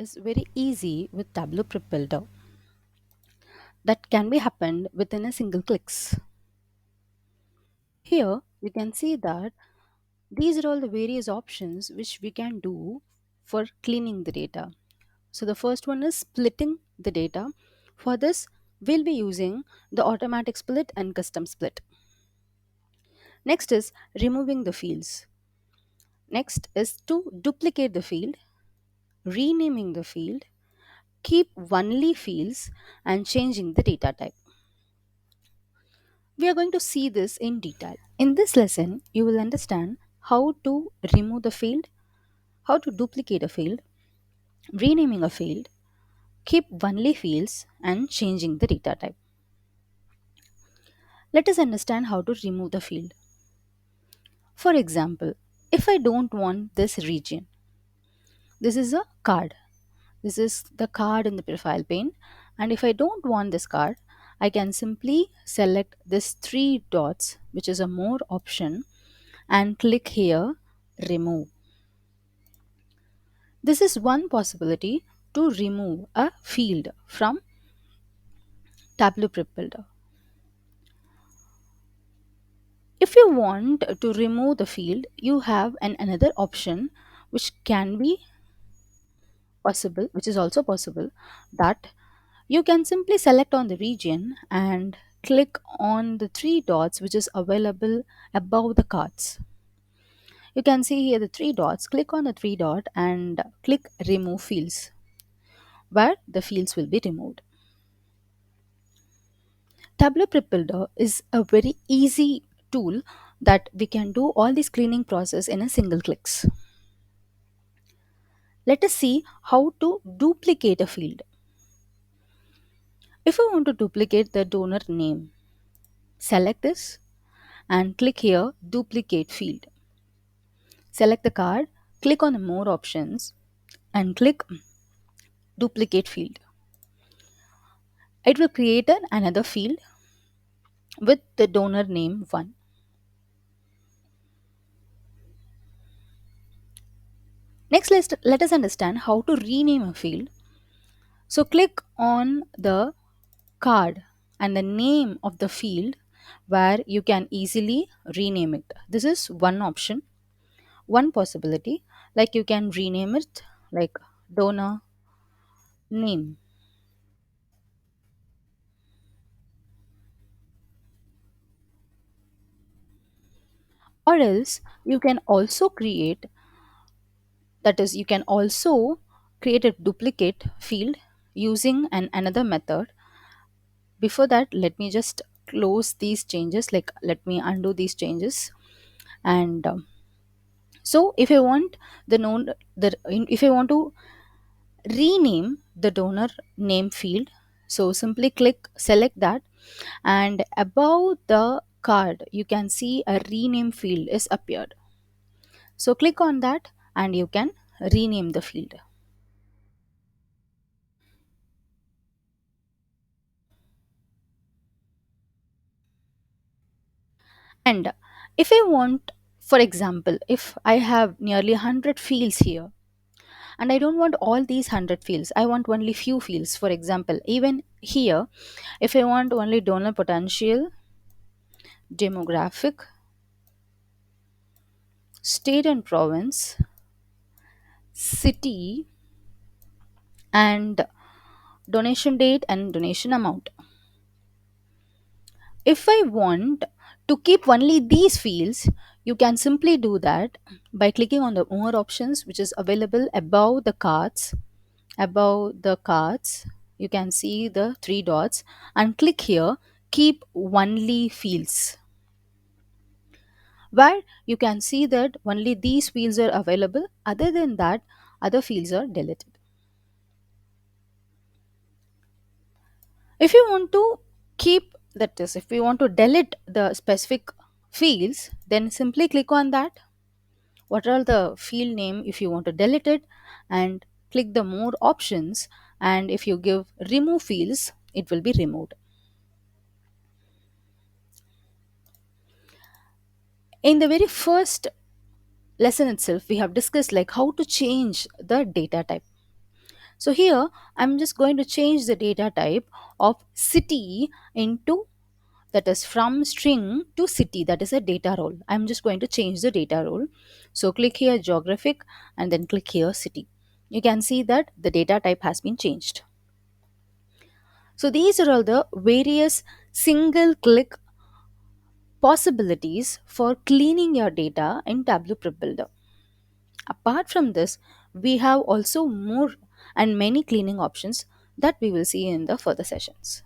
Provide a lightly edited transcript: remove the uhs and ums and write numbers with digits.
is very easy with Tableau Prep Builder that can be happened within a single clicks. Here you can see that these are all the various options which we can do for cleaning the data. So the first one is splitting the data. For this, we'll be using the automatic split and custom split. Next is removing the fields. Next is to duplicate the field, renaming the field, keep only fields, and changing the data type. We are going to see this in detail. In this lesson, you will understand how to remove the field, how to duplicate a field, renaming a field, keep only fields, and changing the data type. Let us understand how to remove the field. For example, if I don't want this region, this is a card. This is the card in the profile pane. And if I don't want this card, I can simply select this three dots, which is a more option, and click here, remove. This is one possibility to remove a field from Tableau Prep Builder. If you want to remove the field, you have another option which can be possible, which is also possible, that you can simply select on the region and click on the three dots which is available above the cards. You can see here the three dots, click on the three dot and click remove fields, where the fields will be removed. Tableau Prep Builder is a very easy tool that we can do all this cleaning process in a single clicks. Let us see how to duplicate a field. If I want to duplicate the donor name, select this and click here duplicate field. Select the card, click on the more options and click duplicate field. It will create another field with the donor name 1. Next, let us understand how to rename a field. So click on the card and the name of the field where you can easily rename it. This is one option, one possibility. Like you can rename it like donor name, or else you can also create, that is, you can also create a duplicate field using another method. Before that, let me just close these changes, like let me undo these changes. And so if I want the known the if I want to rename the donor name field, so simply click select that, and above the card you can see a rename field is appeared. So click on that and you can rename the field. And if I want, for example, if I have nearly 100 fields here and I don't want all these 100 fields, I want only few fields. For example, even here, if I want only donor potential, demographic, state and province, city, and donation date and donation amount. If I want to keep only these fields, you can simply do that by clicking on the more options which is available above the cards. Above the cards, you can see the three dots and click here keep only fields, where you can see that only these fields are available. Other than that, other fields are deleted. If you want to keep, that is, if you want to delete the specific fields, then simply click on that. What are the field name if you want to delete it, and click the more options, and if you give remove fields, it will be removed. In the very first lesson itself, we have discussed like how to change the data type. So here I'm just going to change the data type of city into, that is from string to city, that is a data role. I'm just going to change the data role. So click here geographic and then click here city. You can see that the data type has been changed. So these are all the various single click possibilities for cleaning your data in Tableau Prep Builder. Apart from this, we have also more and many cleaning options that we will see in the further sessions.